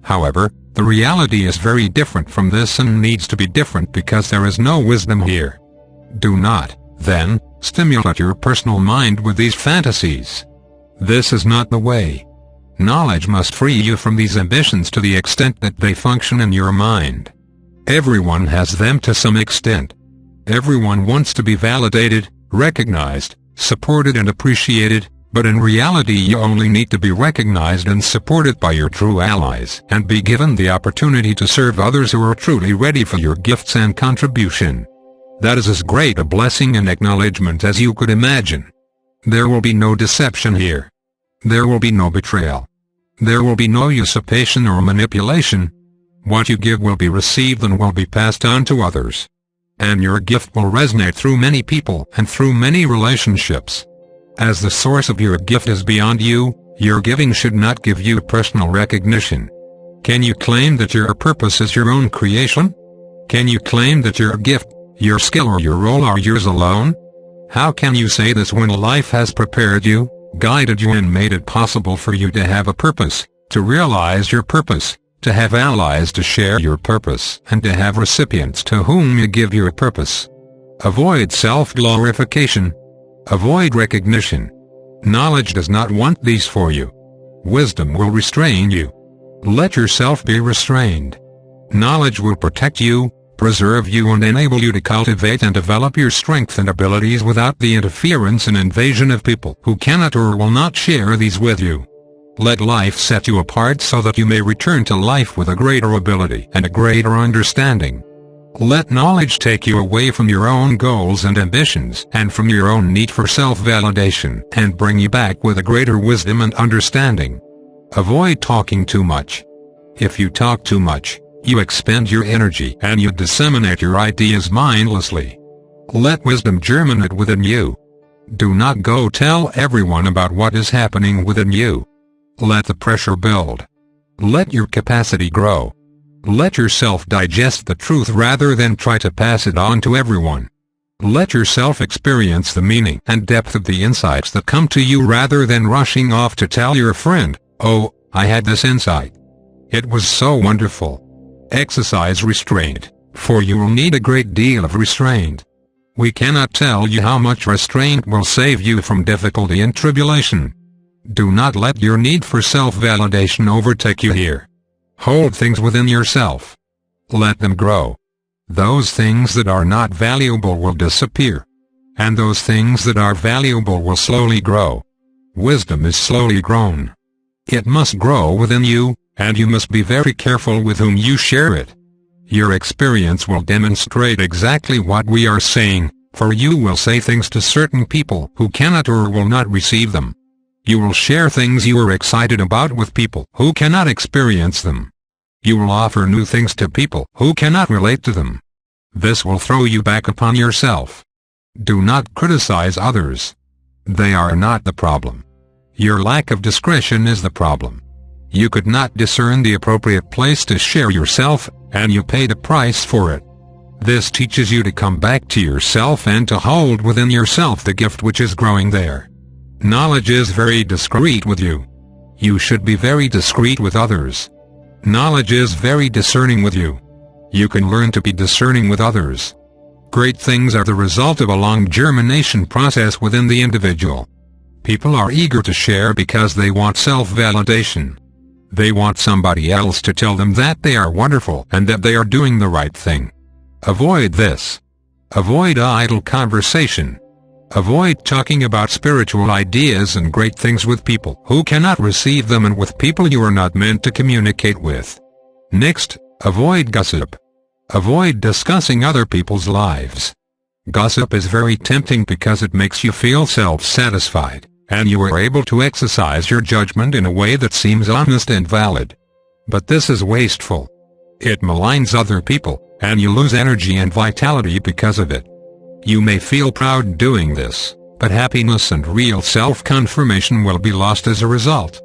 However, the reality is very different from this and needs to be different because there is no wisdom here. Do not, then, stimulate your personal mind with these fantasies. This is not the way. Knowledge must free you from these ambitions to the extent that they function in your mind. Everyone has them to some extent. Everyone wants to be validated, recognized, supported and appreciated, but in reality you only need to be recognized and supported by your true allies and be given the opportunity to serve others who are truly ready for your gifts and contribution. That is as great a blessing and acknowledgement as you could imagine. There will be no deception here. There will be no betrayal. There will be no usurpation or manipulation. What you give will be received and will be passed on to others. And your gift will resonate through many people and through many relationships. As the source of your gift is beyond you, your giving should not give you personal recognition. Can you claim that your purpose is your own creation? Can you claim that your gift, your skill or your role are yours alone? How can you say this when life has prepared you, guided you and made it possible for you to have a purpose, to realize your purpose, to have allies to share your purpose and to have recipients to whom you give your purpose? Avoid self-glorification. Avoid recognition. Knowledge does not want these for you. Wisdom will restrain you. Let yourself be restrained. Knowledge will protect you, preserve you and enable you to cultivate and develop your strength and abilities without the interference and invasion of people who cannot or will not share these with you. Let life set you apart so that you may return to life with a greater ability and a greater understanding. Let knowledge take you away from your own goals and ambitions and from your own need for self-validation and bring you back with a greater wisdom and understanding. Avoid talking too much. If you talk too much, you expend your energy and you disseminate your ideas mindlessly. Let wisdom germinate within you. Do not go tell everyone about what is happening within you. Let the pressure build. Let your capacity grow. Let yourself digest the truth rather than try to pass it on to everyone. Let yourself experience the meaning and depth of the insights that come to you rather than rushing off to tell your friend, "Oh, I had this insight. It was so wonderful." Exercise restraint, for you will need a great deal of restraint. We cannot tell you how much restraint will save you from difficulty and tribulation. Do not let your need for self-validation overtake you here. Hold things within yourself. Let them grow. Those things that are not valuable will disappear. And those things that are valuable will slowly grow. Wisdom is slowly grown. It must grow within you, and you must be very careful with whom you share it. Your experience will demonstrate exactly what we are saying, for you will say things to certain people who cannot or will not receive them. You will share things you are excited about with people who cannot experience them. You will offer new things to people who cannot relate to them. This will throw you back upon yourself. Do not criticize others. They are not the problem. Your lack of discretion is the problem. You could not discern the appropriate place to share yourself, and you paid a price for it. This teaches you to come back to yourself and to hold within yourself the gift which is growing there. Knowledge is very discreet with you. You should be very discreet with others. Knowledge is very discerning with you. You can learn to be discerning with others. Great things are the result of a long germination process within the individual. People are eager to share because they want self-validation. They want somebody else to tell them that they are wonderful and that they are doing the right thing. Avoid this. Avoid idle conversation. Avoid talking about spiritual ideas and great things with people who cannot receive them and with people you are not meant to communicate with. Next, avoid gossip. Avoid discussing other people's lives. Gossip is very tempting because it makes you feel self-satisfied, and you are able to exercise your judgment in a way that seems honest and valid. But this is wasteful. It maligns other people, and you lose energy and vitality because of it. You may feel proud doing this, but happiness and real self-confirmation will be lost as a result.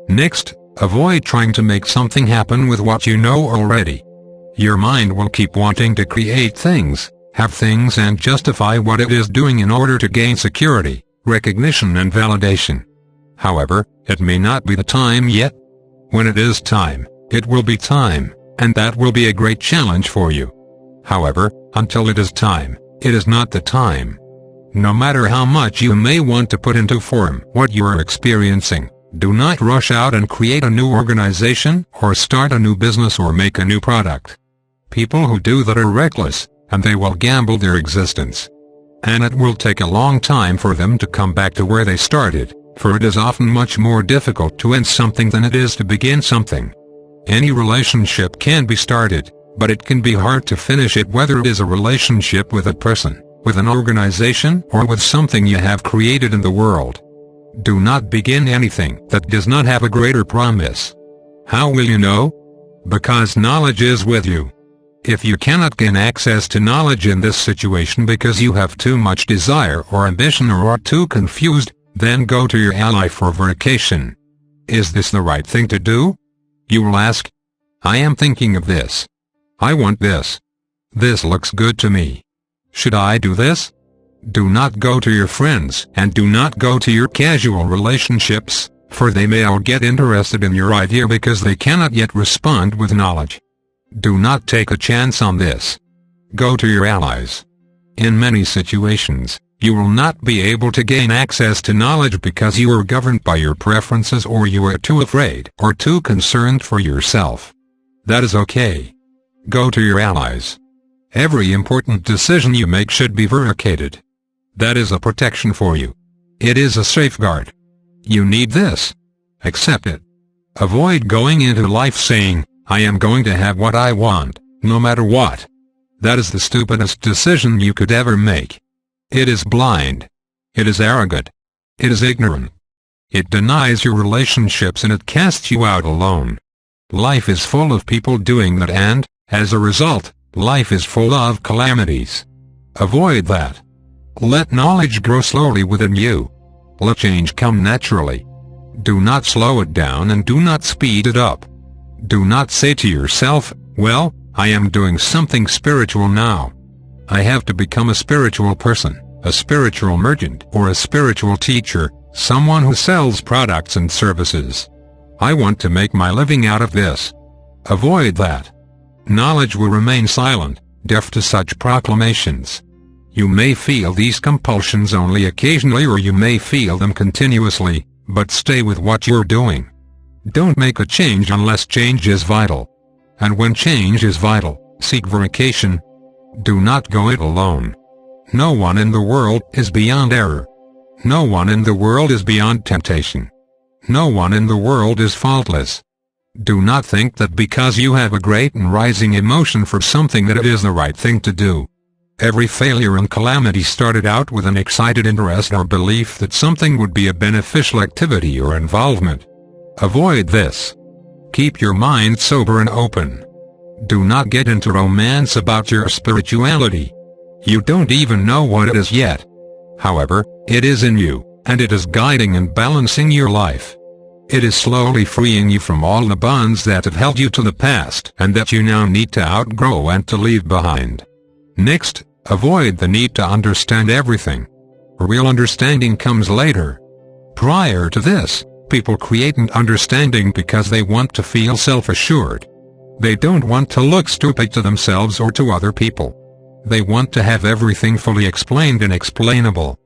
Next, avoid trying to make something happen with what you know already. Your mind will keep wanting to create things, have things and justify what it is doing in order to gain security, recognition and validation. However, it may not be the time yet. When it is time, It will be time, and that will be a great challenge for you. However, until it is time, it is not the time. No matter how much you may want to put into form what you are experiencing, do not rush out and create a new organization, or start a new business, or make a new product. People who do that are reckless, and they will gamble their existence. And it will take a long time for them to come back to where they started, for it is often much more difficult to end something than it is to begin something. Any relationship can be started, but it can be hard to finish it, whether it is a relationship with a person, with an organization, or with something you have created in the world. Do not begin anything that does not have a greater promise. How will you know? Because knowledge is with you. If you cannot gain access to knowledge in this situation because you have too much desire or ambition, or are too confused, then go to your ally for verification. Is this the right thing to do? You will ask. I am thinking of this. I want this. This looks good to me. Should I do this? Do not go to your friends, and do not go to your casual relationships, for they may all get interested in your idea because they cannot yet respond with knowledge. Do not take a chance on this. Go to your allies. In many situations, you will not be able to gain access to knowledge because you are governed by your preferences, or you are too afraid or too concerned for yourself. That is okay. Go to your allies. Every important decision you make should be verified. That is a protection for you. It is a safeguard. You need this. Accept it. Avoid going into life saying, I am going to have what I want, no matter what. That is the stupidest decision you could ever make. It is blind. It is arrogant. It is ignorant. It denies your relationships, and it casts you out alone. Life is full of people doing that, and, as a result, life is full of calamities. Avoid that. Let knowledge grow slowly within you. Let change come naturally. Do not slow it down, and do not speed it up. Do not say to yourself, well, I am doing something spiritual now. I have to become a spiritual person, a spiritual merchant, or a spiritual teacher, someone who sells products and services. I want to make my living out of this. Avoid that. Knowledge will remain silent, deaf to such proclamations. You may feel these compulsions only occasionally, or you may feel them continuously, but stay with what you're doing. Don't make a change unless change is vital. And when change is vital, seek verification. Do not go it alone. No one in the world is beyond error. No one in the world is beyond temptation. No one in the world is faultless. Do not think that because you have a great and rising emotion for something that it is the right thing to do. Every failure and calamity started out with an excited interest or belief that something would be a beneficial activity or involvement. Avoid this. Keep your mind sober and open. Do not get into romance about your spirituality. You don't even know what it is yet. However, it is in you, and it is guiding and balancing your life. It is slowly freeing you from all the bonds that have held you to the past and that you now need to outgrow and to leave behind. Next, avoid the need to understand everything. Real understanding comes later. Prior to this, people create an understanding because they want to feel self-assured. They don't want to look stupid to themselves or to other people. They want to have everything fully explained and explainable.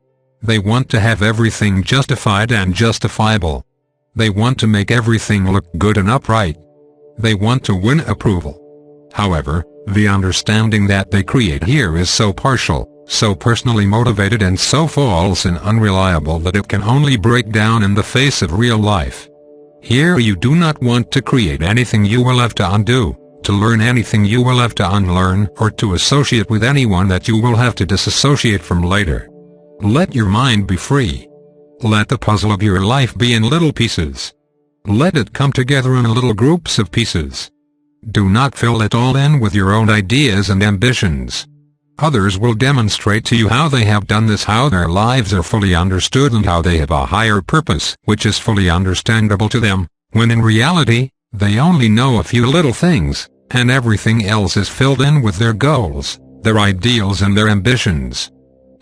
They want to have everything justified and justifiable. They want to make everything look good and upright. They want to win approval. However, the understanding that they create here is so partial, so personally motivated, and so false and unreliable that it can only break down in the face of real life. Here you do not want to create anything you will have to undo, to learn anything you will have to unlearn, or to associate with anyone that you will have to disassociate from later. Let your mind be free. Let the puzzle of your life be in little pieces. Let it come together in little groups of pieces. Do not fill it all in with your own ideas and ambitions. Others will demonstrate to you how they have done this, how their lives are fully understood, and how they have a higher purpose which is fully understandable to them, when in reality, they only know a few little things, and everything else is filled in with their goals, their ideals, and their ambitions.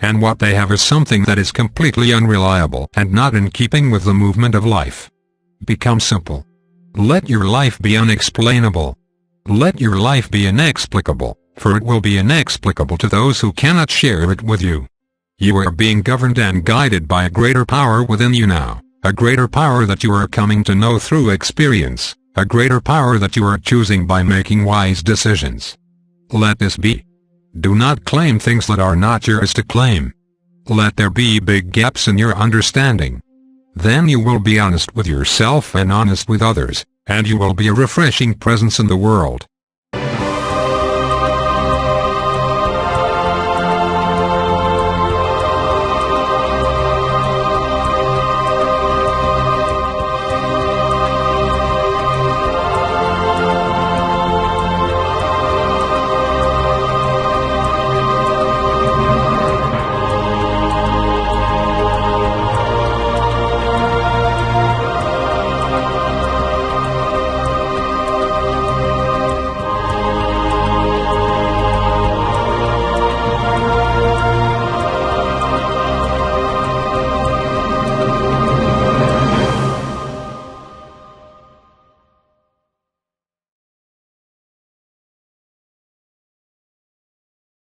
And what they have is something that is completely unreliable and not in keeping with the movement of life. Become simple. Let your life be unexplainable. Let your life be inexplicable, for it will be inexplicable to those who cannot share it with you. You are being governed and guided by a greater power within you now, a greater power that you are coming to know through experience, a greater power that you are choosing by making wise decisions. Let this be. Do not claim things that are not yours to claim. Let there be big gaps in your understanding. Then you will be honest with yourself and honest with others, and you will be a refreshing presence in the world.